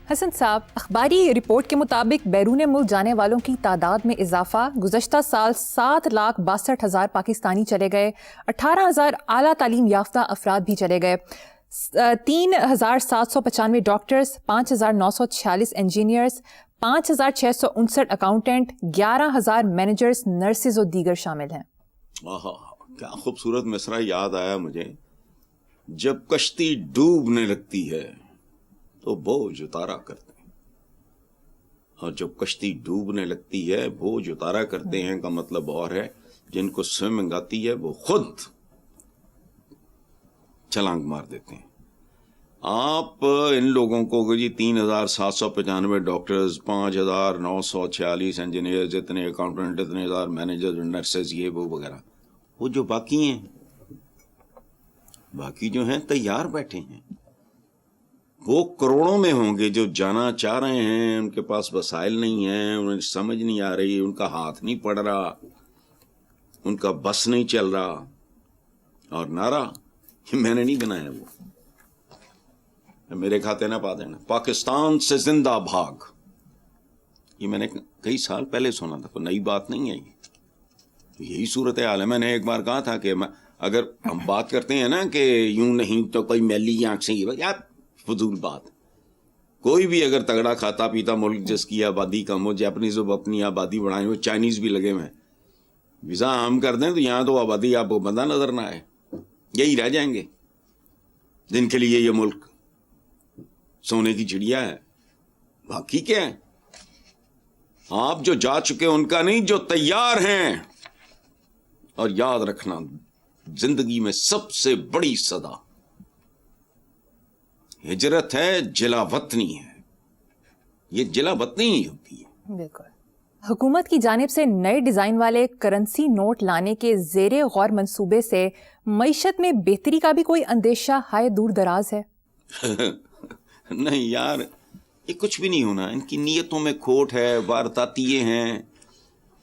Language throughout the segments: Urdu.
حسن صاحب، اخباری رپورٹ کے مطابق بیرون ملک جانے والوں کی تعداد میں اضافہ، گزشتہ سال 7,62,000 پاکستانی چلے گئے، 18,000 اعلیٰ تعلیم یافتہ افراد بھی چلے گئے، 3,795 doctors, 5,946 engineers, 5,659 accountant, 11,000 managers, nurses اور دیگر شامل ہیں۔ کیا خوبصورت مصرع یاد آیا مجھے، جب کشتی ڈوبنے لگتی ہے تو بوجھ اتارا کرتے ہیں، اور جب کشتی ڈوبنے لگتی ہے بوجھ اتارا کرتے ہیں کا مطلب اور ہے جن کو سوئمنگ آتی ہے وہ خود چھلانگ مار دیتے ہیں۔ آپ ان لوگوں کو جی 3,795 ڈاکٹرز، 5,946 انجینئرز، اتنے اکاؤنٹنٹ، اتنے ہزار مینیجر، نرسز، یہ وہ وغیرہ، وہ جو باقی ہیں، باقی جو ہیں تیار بیٹھے ہیں، وہ کروڑوں میں ہوں گے جو جانا چاہ رہے ہیں، ان کے پاس وسائل نہیں ہیں، انہیں سمجھ نہیں آ رہی، ان کا ہاتھ نہیں پڑ رہا، ان کا بس نہیں چل رہا، اور نعرہ میں نے نہیں بنایا، وہ میرے کھاتے نہ پا دینا، پاکستان سے زندہ بھاگ، یہ میں نے کئی سال پہلے سنا تھا، کوئی نئی بات نہیں ہے، یہی صورتحال ہے۔ میں نے ایک بار کہا تھا کہ اگر ہم بات کرتے ہیں نا کہ یوں نہیں تو کوئی میلی آنکھ سے، یار فضول بات، کوئی بھی اگر تگڑا کھاتا پیتا ملک جس کی آبادی کم ہو، جاپنیز اپنی آبادی بڑھائیں، وہ چائنیز بھی لگے ہوئے ہیں، ویزا عام کر دیں تو یہاں تو آبادی آپ کو بندہ نظر نہ آئے، یہی رہ جائیں گے جن کے لیے یہ ملک سونے کی چڑیا ہے۔ باقی کیا ہے، آپ جو جا چکے ان کا نہیں، جو تیار ہیں۔ اور یاد رکھنا، زندگی میں سب سے بڑی صدا ہجرت ہے، جلا وطنی ہے، یہ جلا وطنی ہی ہوتی ہے۔ بالکل۔ حکومت کی جانب سے نئے ڈیزائن والے کرنسی نوٹ لانے کے زیر غور منصوبے سے معیشت میں بہتری کا بھی کوئی اندیشہ ہائے دور دراز ہے؟ نہیں یار، یہ کچھ بھی نہیں ہونا، ان کی نیتوں میں کھوٹ ہے، وارداتیے ہیں،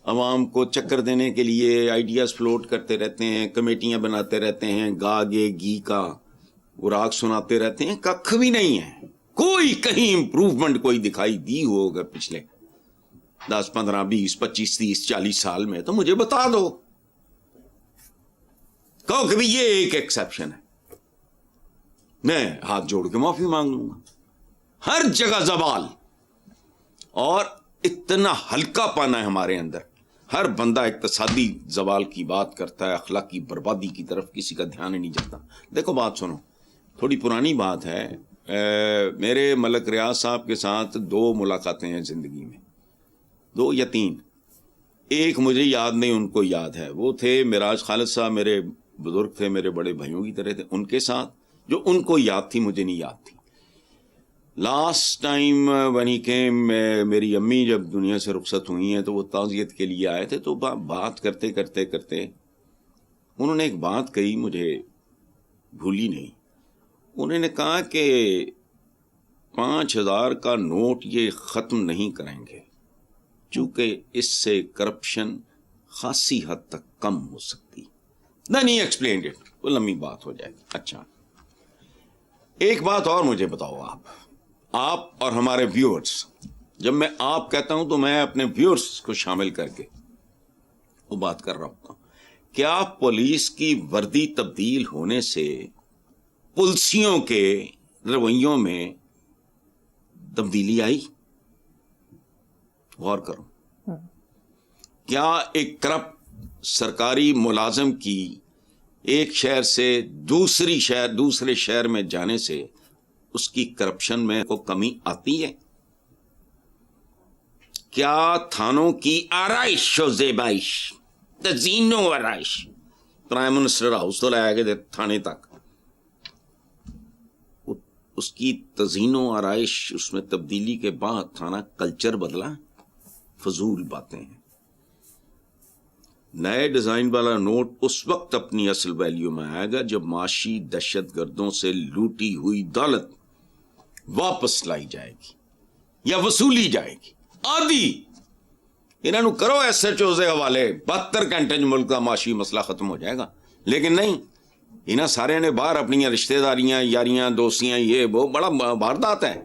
عوام کو چکر دینے کے لیے آئیڈیاز فلوٹ کرتے رہتے ہیں، کمیٹیاں بناتے رہتے ہیں، گاگے گھی کا راگ سناتے رہتے ہیں، ککھ بھی نہیں ہے، کوئی کہیں امپروومنٹ کوئی دکھائی دی ہو اگر پچھلے 10 15 20 25 30 40 سال میں تو مجھے بتا دو، کہو کہ بھی یہ ایک ایکسیپشن ہے، میں ہاتھ جوڑ کے معافی مانگ لوں گا۔ ہر جگہ زوال، اور اتنا ہلکا پانا ہے ہمارے اندر، ہر بندہ اقتصادی زوال کی بات کرتا ہے، اخلاقی بربادی کی طرف کسی کا دھیان ہی نہیں جاتا۔ دیکھو بات سنو، تھوڑی پرانی بات ہے، میرے ملک ریاض صاحب کے ساتھ 2 ملاقاتیں ہیں زندگی میں، 2 یا 3، ایک مجھے یاد نہیں، ان کو یاد ہے، وہ تھے معراج خالد صاحب، میرے بزرگ تھے، میرے بڑے بھائیوں کی طرح تھے، ان کے ساتھ جو ان کو یاد تھی مجھے نہیں یاد تھی۔ Last time when he came، میری امی جب دنیا سے رخصت ہوئی ہیں تو وہ تعزیت کے لیے آئے تھے، تو بات کرتے کرتے کرتے انہوں نے ایک بات کہی، مجھے بھولی نہیں، انہوں نے کہا کہ 5,000 کا نوٹ یہ ختم نہیں کریں گے، چونکہ اس سے کرپشن خاصی حد تک کم ہو سکتی۔ نہیں ایکسپلینڈ اٹ، وہ لمبی بات ہو جائے گی۔ اچھا، ایک بات اور مجھے بتاؤ، آپ اور ہمارے ویورز، جب میں آپ کہتا ہوں تو میں اپنے ویورز کو شامل کر کے وہ بات کر رہا ہوتا ہوں، کیا پولیس کی وردی تبدیل ہونے سے پولیسیوں کے رویوں میں تبدیلی آئی؟ غور کرو، کیا ایک کرپٹ سرکاری ملازم کی ایک شہر سے دوسرے شہر میں جانے سے اس کی کرپشن میں کو کمی آتی ہے؟ کیا تھانوں کی آرائش و زیبائش، تزئین و آرائش، پرائم منسٹر ہاؤس تو لایا گیا تھانے تک، اس کی تزئین و آرائش، اس میں تبدیلی کے بعد تھانہ کلچر بدلا؟ فضول باتیں ہیں۔ نئے ڈیزائن والا نوٹ اس وقت اپنی اصل ویلیو میں آئے گا جب معاشی دہشت گردوں سے لوٹی ہوئی دولت واپس لائی جائے گی یا وصولی جائے گی۔ آدھی انہوں کرو ایس ایچ او سے حوالے، 72 گھنٹے ملک کا معاشی مسئلہ ختم ہو جائے گا، لیکن نہیں، انہاں سارے نے باہر اپنی رشتہ داریاں، یاریاں، دوستیاں، یہ وہ بڑا واردات ہے،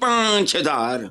5,000,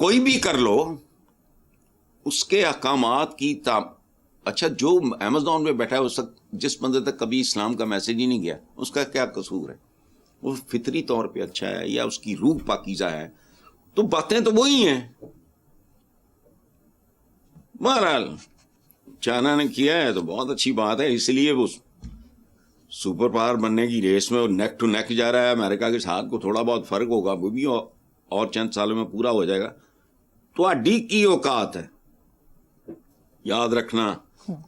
کوئی بھی کر لو اس کے احکامات کی اچھا جو امیزون پہ بیٹھا ہے اس جس بندے تک کبھی اسلام کا میسج ہی نہیں گیا اس کا کیا قصور ہے؟ وہ فطری طور پہ اچھا ہے یا اس کی روح پاکیزہ ہے تو باتیں تو وہی ہیں. بہرحال چائنا نے کیا ہے تو بہت اچھی بات ہے, اس لیے وہ سپر پاور بننے کی ریس میں وہ نیک ٹو نیک جا رہا ہے امریکہ کے ساتھ. کو تھوڑا بہت فرق ہوگا وہ بھی اور چند سالوں میں پورا ہو جائے گا. تو اڈی کی اوقات ہے. یاد رکھنا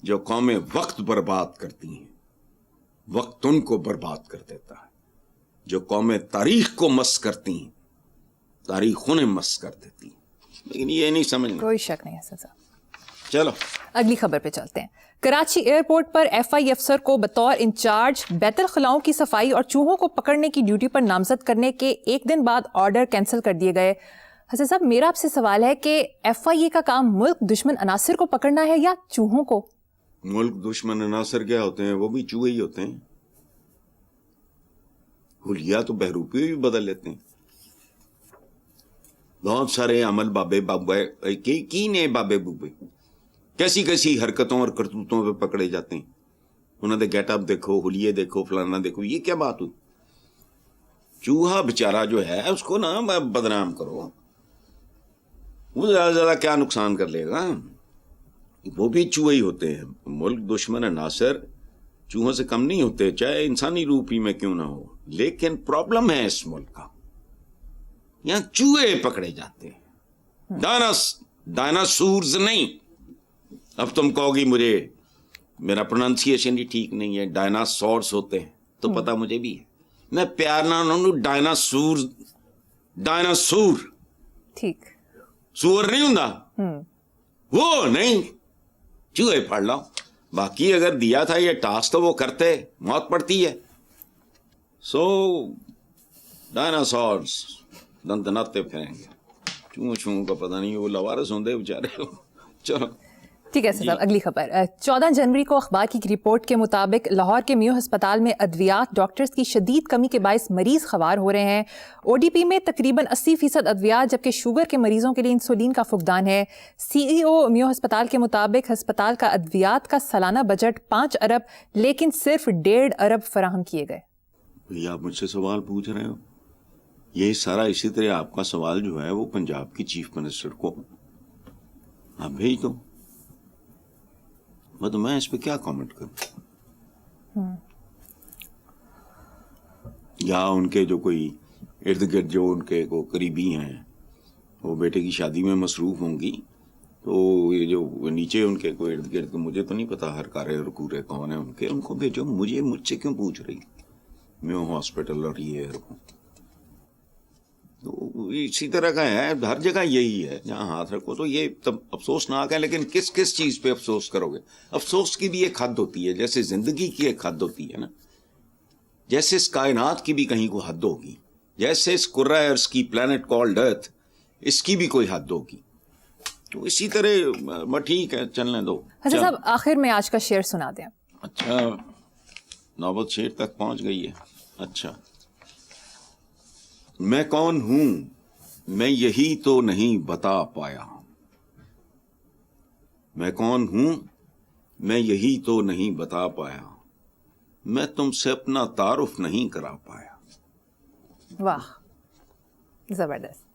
جو قومیں وقت برباد کرتی ہیں وقت ان کو برباد کر دیتا ہے. جو قومیں تاریخ کو مس کرتی ہیں تاریخ انہیں مس کر دیتی ہیں. لیکن یہ نہیں سمجھنا. کوئی شک نہیں حسن صاحب. چلو اگلی خبر پہ چلتے ہیں. کراچی ایئرپورٹ پر ایف آئی افسر کو بطور انچارج بیت الخلاؤں کی صفائی اور چوہوں کو پکڑنے کی ڈیوٹی پر نامزد کرنے کے ایک دن بعد آرڈر کینسل کر دیے گئے. حسن صاحب میرا آپ سے سوال ہے کہ ایف آئی اے کا کام ملک دشمن عناصر کو پکڑنا ہے یا چوہوں کو؟ ملک دشمن عناصر کیا ہوتے ہیں؟ وہ بھی چوہے ہی ہوتے ہیں. حلیہ تو بہروپی بھی بدل لیتے ہیں. بہت سارے عمل بابے بابے کی نے بابے بوبے کیسی کیسی حرکتوں اور کرتوتوں پہ پکڑے جاتے ہیں. انہوں نے گیٹ اپ دیکھو, حلیے دیکھو, فلانا دیکھو. یہ کیا بات ہوئی؟ چوہا بےچارا جو ہے اس کو نا بدنام کرو, وہ زیادہ زیادہ کیا نقصان کر لے گا؟ وہ بھی چوہے ہی ہوتے ہیں. ملک دشمن عناصر چوہوں سے کم نہیں ہوتے چاہے انسانی روپ ہی میں کیوں نہ ہو. لیکن پرابلم ہے اس ملک کا, یہاں چوہے پکڑے جاتے ہیں, ڈائناسورز نہیں. اب تم کہو گی مجھے میرا پروننسیشن ہی ٹھیک نہیں ہے, ڈائناسورس ہوتے ہیں تو پتا مجھے بھی ہے. میں پیار نہ ڈائناسور ٹھیک سور نہیں ہوں وہ نہیں, چوہے پڑھ لو. باقی اگر دیا تھا یہ ٹاسک تو وہ کرتے, موت پڑتی ہے. سو ڈائناسورس دندناتے پھریں گے, چوہوں کا پتہ نہیں, وہ لوارس ہوندے بیچارے. چلو ٹھیک ہے صاحب. اگلی خبر 14 جنوری کو اخبار کی رپورٹ کے مطابق لاہور کے میو ہسپتال میں ادویات ڈاکٹرز کی شدید کمی کے باعث مریض خوار ہو رہے ہیں. او ڈی پی میں تقریباً 80% ادویات جبکہ شوگر کے مریضوں کے لیے انسولین کا فقدان ہے. سی ای او میو ہسپتال کے مطابق ہسپتال کا ادویات کا سالانہ بجٹ 5 ارب لیکن صرف 1.5 ارب فراہم کیے گئے. آپ مجھ سے سوال پوچھ رہے ہو, یہ سارا اسی طرح آپ کا سوال جو ہے وہ پنجاب کی چیف منسٹر کو آپ بھیج دو. تو میں اس پہ کیا کامنٹ کروں؟ یا ان کے جو کوئی ارد گرد جو ان کے کو قریبی ہیں وہ بیٹے کی شادی میں مصروف ہوں گی, تو یہ جو نیچے ان کے کوئی ارد گرد, مجھے تو نہیں پتا ہر کارے اور کورے کون ہیں ان کو بھیجو. مجھ سے کیوں پوچھ رہی؟ میں ہاسپٹل اور یہ تو اسی طرح کا ہے, ہر جگہ یہی ہے جہاں ہاتھ رکھو تو یہ تب افسوسناک ہے. لیکن کس چیز پہ افسوس کرو گے؟ افسوس کی بھی ایک حد ہوتی ہے, جیسے زندگی کی ایک حد ہوتی ہے نا, جیسے اس کائنات کی بھی کہیں کو حد ہوگی, جیسے اس کرۂ ارض کی پلانٹ کالڈ ارتھ اس کی بھی کوئی حد ہوگی. تو اسی طرح ٹھیک ہے چلنے دو. حضرت صاحب آخر میں آج کا شعر سنا دیں. اچھا نوبت شعر تک پہنچ گئی ہے. اچھا, میں کون ہوں میں یہی تو نہیں بتا پایا, میں کون ہوں میں یہی تو نہیں بتا پایا, میں تم سے اپنا تعارف نہیں کرا پایا. واہ زبردست.